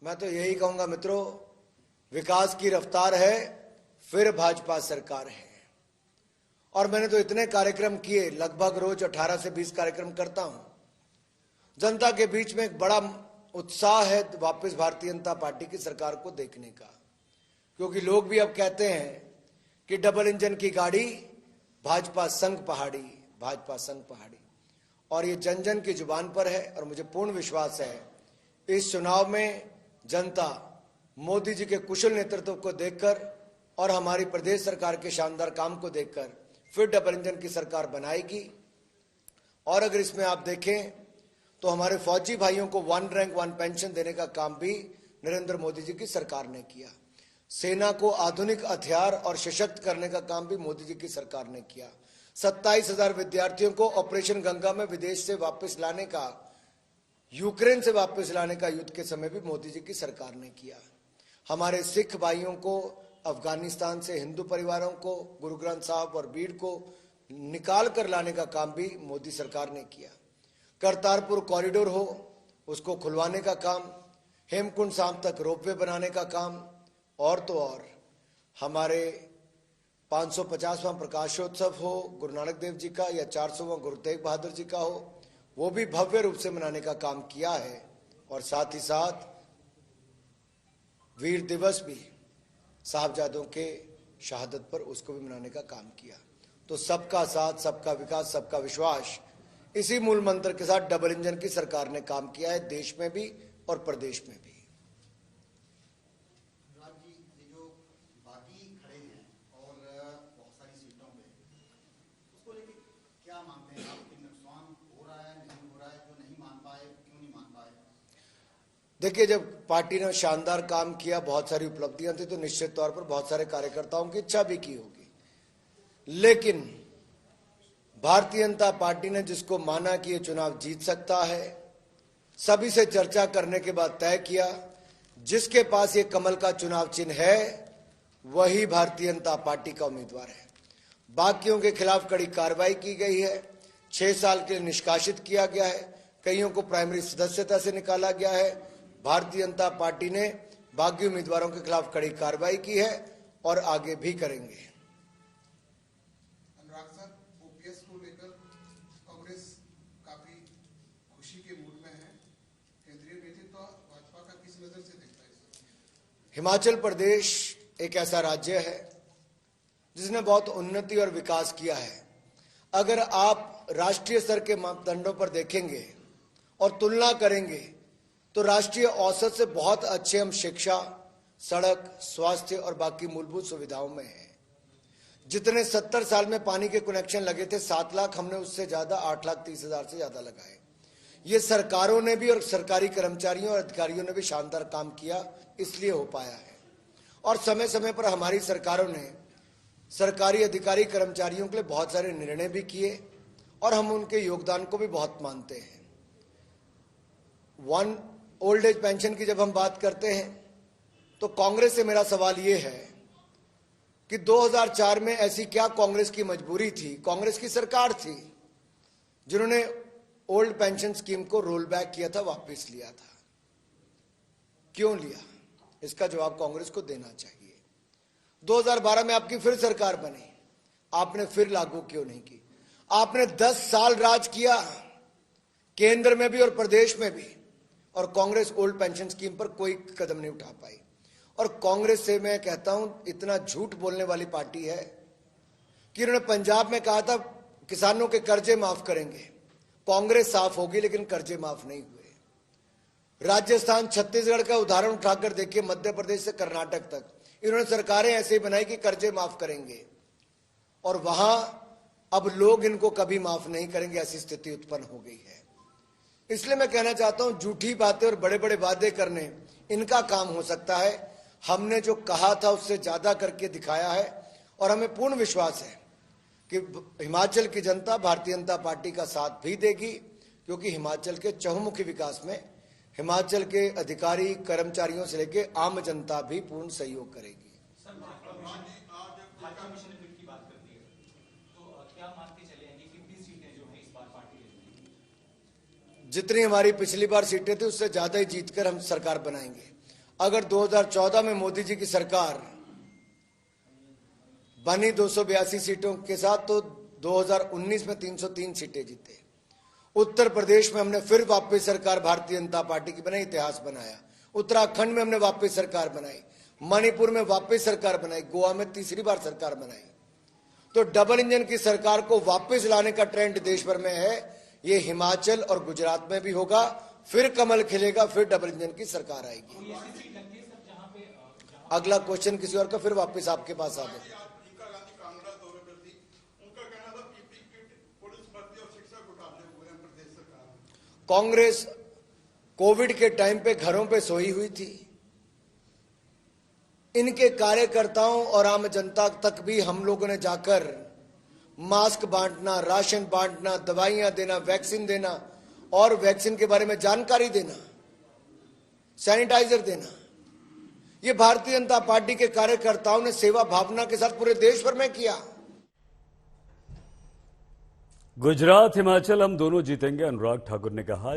मैं तो यही कहूंगा मित्रों, विकास की रफ्तार है, फिर भाजपा सरकार है। और मैंने तो इतने कार्यक्रम किए, लगभग रोज 18 से 20 कार्यक्रम करता हूं। जनता के बीच में एक बड़ा उत्साह है वापस भारतीय जनता पार्टी की सरकार को देखने का, क्योंकि लोग भी अब कहते हैं कि डबल इंजन की गाड़ी, भाजपा संग पहाड़ी, भाजपा संग पहाड़ी। और ये जन जन की जुबान पर है। और मुझे पूर्ण विश्वास है इस चुनाव में जनता मोदी जी के कुशल नेतृत्व को देखकर और हमारी प्रदेश सरकार के शानदार काम को देखकर फिर डबल इंजन की सरकार बनाएगी। और अगर इसमें आप देखें तो हमारे फौजी भाइयों को 1 रैंक 1 पेंशन देने का काम भी नरेंद्र मोदी जी की सरकार ने किया। सेना को आधुनिक हथियार और सशक्त करने का काम भी मोदी जी की सरकार ने किया। 27,000 विद्यार्थियों को ऑपरेशन गंगा में विदेश से वापस लाने का, यूक्रेन से वापस लाने का युद्ध के समय भी मोदी जी की सरकार ने किया। हमारे सिख भाइयों को अफगानिस्तान से, हिंदू परिवारों को, गुरु ग्रंथ साहब और बीड़ को निकाल कर लाने का काम भी मोदी सरकार ने किया। करतारपुर कॉरिडोर हो, उसको खुलवाने का काम, हेमकुंड साहब तक रोपवे बनाने का काम, और तो और हमारे 550वां प्रकाशोत्सव हो गुरु नानक देव जी का या 400वां गुरु तेग बहादुर जी का हो, वो भी भव्य रूप से मनाने का काम किया है। और साथ ही साथ वीर दिवस भी साहबजादों के शहादत पर, उसको भी मनाने का काम किया। तो सबका साथ, सबका विकास, सबका विश्वास, इसी मूल मंत्र के साथ डबल इंजन की सरकार ने काम किया है, देश में भी और प्रदेश में भी। देखिए, जब पार्टी ने शानदार काम किया, बहुत सारी उपलब्धियां थी, तो निश्चित तौर पर बहुत सारे कार्यकर्ताओं की इच्छा भी की होगी। लेकिन भारतीय जनता पार्टी ने जिसको माना कि ये चुनाव जीत सकता है, सभी से चर्चा करने के बाद तय किया जिसके पास ये कमल का चुनाव चिन्ह है वही भारतीय जनता पार्टी का उम्मीदवार है। बाकियों के खिलाफ कड़ी कार्रवाई की गई है, 6 साल के लिए निष्कासित किया गया है, कईयों को प्राइमरी सदस्यता से निकाला गया है। भारतीय जनता पार्टी ने बागी उम्मीदवारों के खिलाफ कड़ी कार्रवाई की है और आगे भी करेंगे। अनुराग सर, ओपीएस को लेकर कांग्रेस काफी खुशी के मूड में है। केंद्रीय नेतृत्व भाजपा का किस नजर से देखता है? हिमाचल प्रदेश एक ऐसा राज्य है जिसने बहुत उन्नति और विकास किया है। अगर आप राष्ट्रीय स्तर के मापदंडों पर देखेंगे और तुलना करेंगे तो राष्ट्रीय औसत से बहुत अच्छे हम शिक्षा, सड़क, स्वास्थ्य और बाकी मूलभूत सुविधाओं में हैं। जितने 70 साल में पानी के कनेक्शन लगे थे 7 लाख, हमने उससे ज्यादा 8,30,000 से ज्यादा लगाए। ये सरकारों ने भी और सरकारी कर्मचारियों और अधिकारियों ने भी शानदार काम किया, इसलिए हो पाया है। और समय समय पर हमारी सरकारों ने सरकारी अधिकारी कर्मचारियों के लिए बहुत सारे निर्णय भी किए और हम उनके योगदान को भी बहुत मानते हैं। वन ओल्ड एज पेंशन की जब हम बात करते हैं तो कांग्रेस से मेरा सवाल यह है कि 2004 में ऐसी क्या कांग्रेस की मजबूरी थी, कांग्रेस की सरकार थी, जिन्होंने ओल्ड पेंशन स्कीम को रोल बैक किया था, वापस लिया था? क्यों लिया? इसका जवाब कांग्रेस को देना चाहिए। 2012 में आपकी फिर सरकार बनी, आपने फिर लागू क्यों नहीं की? आपने 10 साल राज किया, केंद्र में भी और प्रदेश में भी, और कांग्रेस ओल्ड पेंशन स्कीम पर कोई कदम नहीं उठा पाई। और कांग्रेस से मैं कहता हूं, इतना झूठ बोलने वाली पार्टी है कि उन्होंने पंजाब में कहा था किसानों के कर्जे माफ करेंगे, कांग्रेस साफ होगी लेकिन कर्जे माफ नहीं हुए। राजस्थान, छत्तीसगढ़ का उदाहरण उठाकर देखिए, मध्य प्रदेश से कर्नाटक तक इन्होंने सरकारें ऐसे ही बनाई कि कर्जे माफ करेंगे, और वहां अब लोग इनको कभी माफ नहीं करेंगे, ऐसी स्थिति उत्पन्न हो गई है। इसलिए मैं कहना चाहता हूं, झूठी बातें और बड़े बड़े वादे करने इनका काम हो सकता है, हमने जो कहा था उससे ज्यादा करके दिखाया है। और हमें पूर्ण विश्वास है कि हिमाचल की जनता भारतीय जनता पार्टी का साथ भी देगी, क्योंकि हिमाचल के चहुमुखी विकास में हिमाचल के अधिकारी कर्मचारियों से लेकर आम जनता भी पूर्ण सहयोग करेगी। जितनी हमारी पिछली बार सीटें थी उससे ज्यादा ही जीतकर हम सरकार बनाएंगे। अगर 2014 में मोदी जी की सरकार बनी 282 सीटों के साथ, तो 2019 में 303 सीटें जीते। उत्तर प्रदेश में हमने फिर वापस सरकार भारतीय जनता पार्टी की बनाई, इतिहास बनाया। उत्तराखंड में हमने वापस सरकार बनाई, मणिपुर में वापस सरकार बनाई, गोवा में तीसरी बार सरकार बनाई। तो डबल इंजन की सरकार को वापस लाने का ट्रेंड देश भर में है। ये हिमाचल और गुजरात में भी होगा, फिर कमल खिलेगा, फिर डबल इंजन की सरकार आएगी। अगला क्वेश्चन किसी और का, फिर वापस आपके पास आ गए। कांग्रेस कोविड के टाइम पे घरों पे सोई हुई थी। इनके कार्यकर्ताओं और आम जनता तक भी हम लोगों ने जाकर मास्क बांटना, राशन बांटना, दवाइयां देना, वैक्सीन देना और वैक्सीन के बारे में जानकारी देना, सैनिटाइजर देना, ये भारतीय जनता पार्टी के कार्यकर्ताओं ने सेवा भावना के साथ पूरे देश भर में किया। गुजरात हिमाचल हम दोनों जीतेंगे, अनुराग ठाकुर ने कहा।